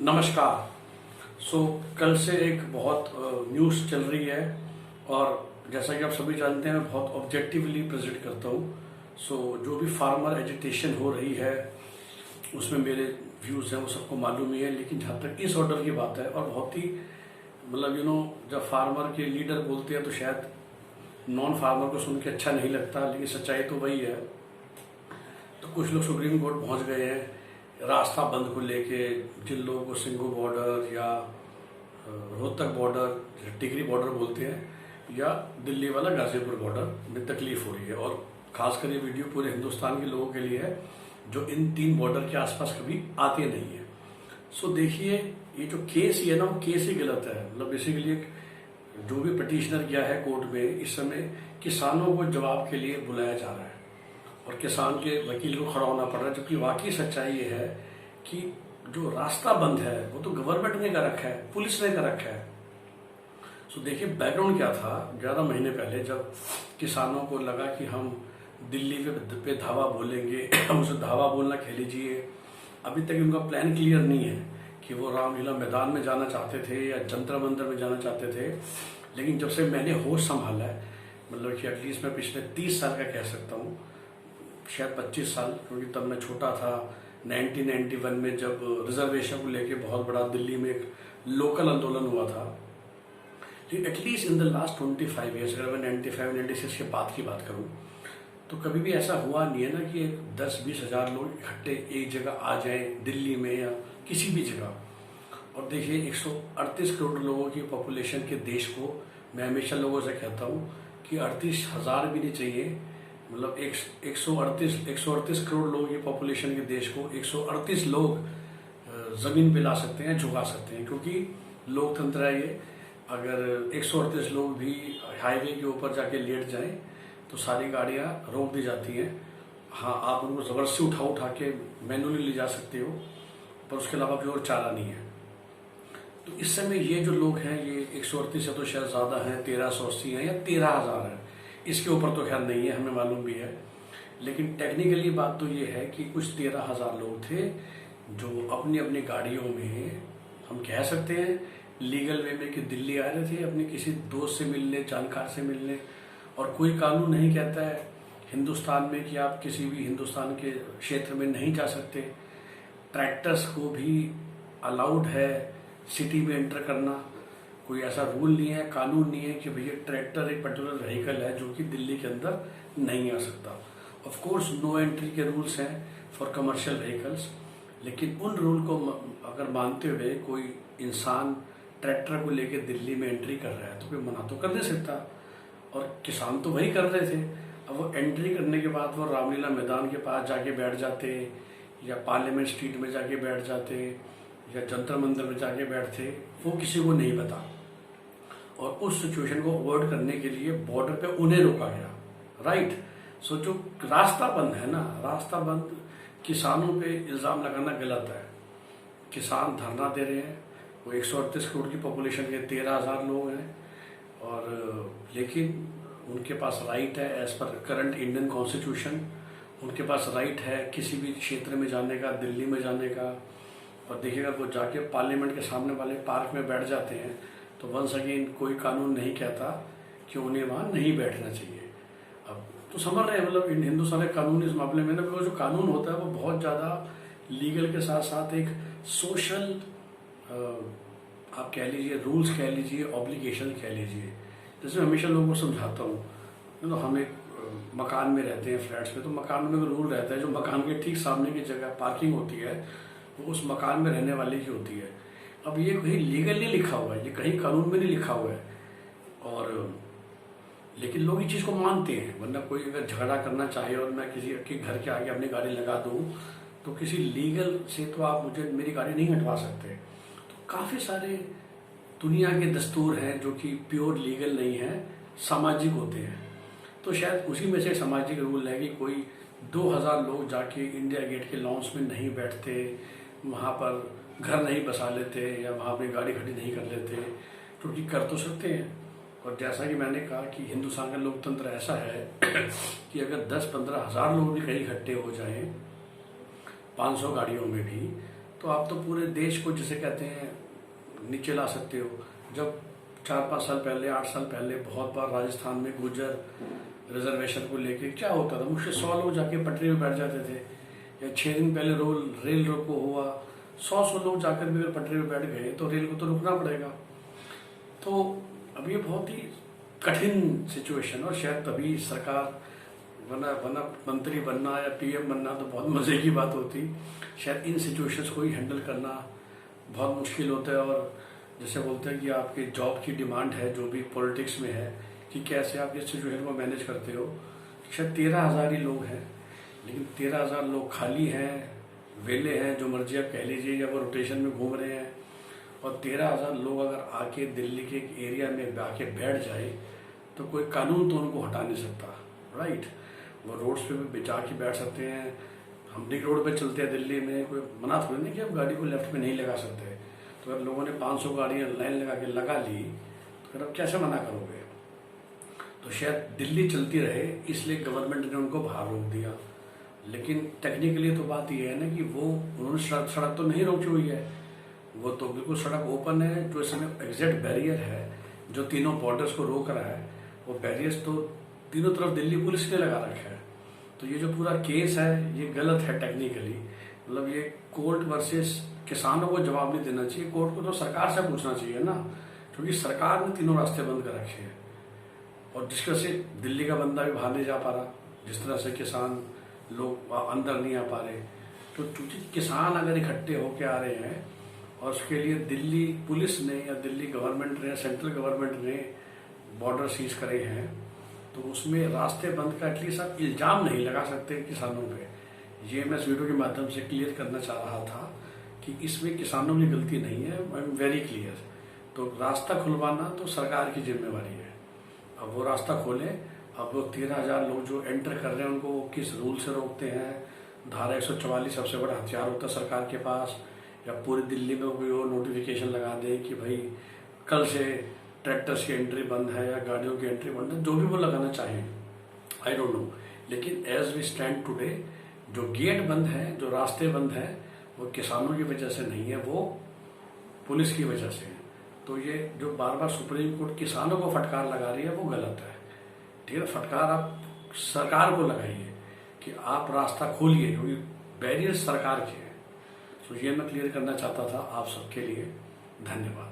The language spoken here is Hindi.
नमस्कार। कल से एक बहुत न्यूज़ चल रही है और जैसा कि आप सभी जानते हैं मैं बहुत ऑब्जेक्टिवली प्रेजेंट करता हूँ। जो भी फार्मर एजिटेशन हो रही है उसमें मेरे व्यूज़ हैं वो सबको मालूम ही है, लेकिन जहाँ तक इस ऑर्डर की बात है और बहुत ही जब फार्मर के लीडर बोलते हैं तो शायद नॉन फार्मर को सुन के अच्छा नहीं लगता, लेकिन सच्चाई तो वही है। तो कुछ लोग सुप्रीम कोर्ट पहुंच गए हैं रास्ता बंद को लेके। जिन लोगों को सिंघू बॉर्डर या रोहतक बॉर्डर, टिकरी बॉर्डर बोलते हैं, या दिल्ली वाला गाजीपुर बॉर्डर में तकलीफ हो रही है, और खासकर ये वीडियो पूरे हिंदुस्तान के लोगों के लिए है जो इन 3 बॉर्डर के आसपास कभी आते नहीं है। देखिए, ये जो केस ही है ना, वो केस ही गलत है। बेसिकली जो भी पिटिशनर गया है कोर्ट में, इस समय किसानों को जवाब के लिए बुलाया जा रहा है और किसान के वकील को खड़ा होना पड़ रहा है, जबकि वाकई सच्चाई ये है कि जो रास्ता बंद है वो तो गवर्नमेंट ने कर रखा है, पुलिस ने कर रखा है। देखिए, बैकग्राउंड क्या था। 11 महीने पहले जब किसानों को लगा कि हम दिल्ली पे धावा बोलेंगे, उसे धावा बोलना कह लीजिए, अभी तक उनका प्लान क्लियर नहीं है कि वो रामलीला मैदान में जाना चाहते थे या जंतर मंतर में जाना चाहते थे। लेकिन जब से मैंने होश संभाला है, कि एटलीस्ट मैं पिछले 30 साल का कह सकता हूँ, शायद 25 साल, क्योंकि तब मैं छोटा था। 1991 में जब रिजर्वेशन को लेके बहुत बड़ा दिल्ली में एक लोकल आंदोलन हुआ था। At least in the last 25 years, अगर मैं 95-96 के बाद की बात करूं, तो कभी भी ऐसा हुआ नहीं है ना कि 10-20 हज़ार लोग इकट्ठे एक जगह आ जाएं दिल्ली में या किसी भी जगह। और देखिए, 138 करोड़ लोगों की पॉपुलेशन के देश को, मैं हमेशा लोगों से कहता हूँ कि 38,000 भी नहीं चाहिए। 138 करोड़ लोगों की पॉपुलेशन के देश को 138 लोग जमीन पे ला सकते हैं, झुका सकते हैं, क्योंकि लोकतंत्र है ये। अगर 138 लोग भी हाईवे के ऊपर जाके लेट जाएं तो सारी गाड़ियां रोक दी जाती हैं। हाँ, आप उनको जबरदस्ती उठा के मैनुअली ले जा सकते हो, पर उसके अलावा कोई और चारा नहीं है। तो इस समय ये जो लोग हैं, ये 138 से तो शायद ज़्यादा हैं, 1380 हैं या 13,000 हैं। इसके ऊपर तो खैर नहीं है, हमें मालूम भी है। लेकिन टेक्निकली बात तो ये है कि कुछ 13,000 लोग थे जो अपनी अपनी गाड़ियों में, हम कह सकते हैं लीगल वे में, कि दिल्ली आ रहे थे अपने किसी दोस्त से मिलने, जानकार से मिलने। और कोई कानून नहीं कहता है हिंदुस्तान में कि आप किसी भी हिंदुस्तान के क्षेत्र में नहीं जा सकते। ट्रैक्टर्स को भी अलाउड है सिटी में एंटर करना। कोई ऐसा रूल नहीं है, कानून नहीं है कि भैया ट्रैक्टर एक पर्टिकुलर व्हीकल है जो कि दिल्ली के अंदर नहीं आ सकता। ऑफ कोर्स नो एंट्री के रूल्स हैं फॉर कमर्शियल व्हीकल्स, लेकिन उन रूल को अगर मानते हुए कोई इंसान ट्रैक्टर को लेकर दिल्ली में एंट्री कर रहा है तो कोई मना तो कर नहीं सकता। और किसान तो वही कर रहे थे। अब वो एंट्री करने के बाद वो रामलीला मैदान के पास जाके बैठ जाते, या पार्लियामेंट स्ट्रीट में जाके बैठ जाते, या जंतर मंदिर में जाके बैठते, वो किसी को नहीं पता। और उस सिचुएशन को अवॉइड करने के लिए बॉर्डर पे उन्हें रोका गया, राइट। जो रास्ता बंद है ना, रास्ता बंद, किसानों पे इल्ज़ाम लगाना गलत है। किसान धरना दे रहे हैं, वो 138 करोड़ की पॉपुलेशन के 13,000 लोग हैं, और लेकिन उनके पास राइट है एज पर करंट इंडियन कॉन्स्टिट्यूशन, उनके पास राइट है किसी भी क्षेत्र में जाने का, दिल्ली में जाने का। और देखिएगा, वो जाके पार्लियामेंट के सामने वाले पार्क में बैठ जाते हैं तो वंस अगेन कोई कानून नहीं कहता कि उन्हें वहाँ नहीं बैठना चाहिए। अब तो समझ रहे हैं, हिंदुस्तान के कानून इस मामले में ना, जो कानून होता है वो बहुत ज़्यादा लीगल के साथ साथ एक सोशल, आप कह लीजिए रूल्स, कह लीजिए ऑब्लिगेशन, कह लीजिए। जैसे हमेशा लोगों को समझाता हूँ, हम एक मकान में रहते हैं, फ्लैट्स में, तो मकान में रूल रहता है, जो मकान के ठीक सामने की जगह पार्किंग होती है वो उस मकान में रहने वाले की होती है। अब ये कहीं लीगल नहीं लिखा हुआ है, ये कहीं कानून में नहीं लिखा हुआ है, और लेकिन लोग इस चीज़ को मानते हैं। वरना कोई अगर झगड़ा करना चाहे और मैं किसी के घर के आगे अपनी गाड़ी लगा दूँ तो किसी लीगल से तो आप मुझे मेरी गाड़ी नहीं हटवा सकते। तो काफ़ी सारे दुनिया के दस्तूर हैं जो कि प्योर लीगल नहीं है, सामाजिक होते हैं। तो शायद उसी में से सामाजिक रूल है कि कोई 2,000 लोग जाके इंडिया गेट के लॉन्स में नहीं बैठते, वहाँ पर घर नहीं बसा लेते, या वहाँ पे गाड़ी खड़ी नहीं कर लेते, क्योंकि कर तो सकते हैं। और जैसा कि मैंने कहा कि हिंदुस्तान का लोकतंत्र ऐसा है कि अगर 10-15 हज़ार लोग भी कहीं इकट्ठे हो जाएं 500 गाड़ियों में भी, तो आप तो पूरे देश को जिसे कहते हैं नीचे ला सकते हो। जब 4-5 साल पहले, 8 साल पहले बहुत बार राजस्थान में गुर्जर रिजर्वेशन को लेके क्या होता था, मुझसे 100 लोग जाके पटरी में बैठ जाते थे। या 6 दिन पहले रेल रोको हुआ, 100 लोग जाकर भी अगर पटरी में बैठ गए तो रेल को तो रुकना पड़ेगा। तो अब ये बहुत ही कठिन सिचुएशन, और शायद तभी सरकार वरना मंत्री बनना या पीएम बनना तो बहुत मजे की बात होती। शायद इन सिचुएशंस को ही हैंडल करना बहुत मुश्किल होता है। और जैसे बोलते हैं कि आपके जॉब की डिमांड है जो भी पॉलिटिक्स में है, कि कैसे आप इस सिचुएशन को मैनेज करते हो। शायद 13,000 ही लोग हैं, लेकिन 13,000 लोग खाली हैं, वेले हैं, जो मर्जी आप कह लीजिए, या वो रोटेशन में घूम रहे हैं। और 13,000 लोग अगर आके दिल्ली के एक एरिया में आके बैठ जाए तो कोई कानून तो उनको हटा नहीं सकता, राइट। वो रोड्स पे भी बिछा के बैठ सकते हैं। हम रिंग रोड पे चलते हैं दिल्ली में, कोई मना थोड़ी नहीं कि आप गाड़ी को लेफ्ट में नहीं लगा सकते। तो अगर लोगों ने 500 गाड़ियाँ लाइन लगा ली तो फिर आप कैसे मना करोगे। तो शायद दिल्ली चलती रहे, इसलिए गवर्नमेंट ने उनको बाहर रोक दिया। लेकिन टेक्निकली तो बात यह है ना कि वो उन्होंने सड़क तो नहीं रोकी हुई है, वो तो बिल्कुल सड़क ओपन है। जो इसमें एग्जैक्ट बैरियर है जो तीनों बॉर्डर्स को रोक रहा है, वो बैरियर्स तो तीनों तरफ दिल्ली पुलिस ने लगा रखा है। तो ये जो पूरा केस है ये गलत है टेक्निकली। मतलब ये कोर्ट वर्सेस किसानों को जवाब नहीं देना चाहिए, कोर्ट को तो सरकार से पूछना चाहिए ना, क्योंकि सरकार ने तीनों रास्ते बंद कर रखे हैं। और जिस तरह से दिल्ली का बंदा भी बाहर नहीं जा पा रहा, जिस तरह से किसान लोग अंदर नहीं आ पा रहे, तो क्योंकि किसान अगर इकट्ठे होके आ रहे हैं और उसके लिए दिल्ली पुलिस ने या दिल्ली गवर्नमेंट ने, सेंट्रल गवर्नमेंट ने बॉर्डर सीज करे हैं, तो उसमें रास्ते बंद का एटलीस्ट आप इल्जाम नहीं लगा सकते किसानों पे। ये मैं इस वीडियो के माध्यम से क्लियर करना चाह रहा था कि इसमें किसानों की गलती नहीं है, आई एम वेरी क्लियर। तो रास्ता खुलवाना तो सरकार की जिम्मेवारी है। अब वो रास्ता खोलें। अब वो 13,000 लोग जो एंटर कर रहे हैं उनको वो किस रूल से रोकते हैं। धारा 144 सबसे बड़ा हथियार होता है सरकार के पास, या पूरी दिल्ली में कोई और नोटिफिकेशन लगा दें कि भाई कल से ट्रैक्टर्स की एंट्री बंद है या गाड़ियों की एंट्री बंद है, जो भी वो लगाना चाहें, आई डोंट नो। लेकिन एज वी स्टैंड टुडे जो गेट बंद है, जो रास्ते बंद है, वो किसानों की वजह से नहीं है, वो पुलिस की वजह से है। तो ये जो बार बार सुप्रीम कोर्ट किसानों को फटकार लगा रही है वो गलत है, ठीक है। फटकार आप सरकार को लगाइए कि आप रास्ता खोलिए, क्योंकि बैरियर सरकार के हैं। तो ये मैं क्लियर करना चाहता था आप सबके लिए। धन्यवाद।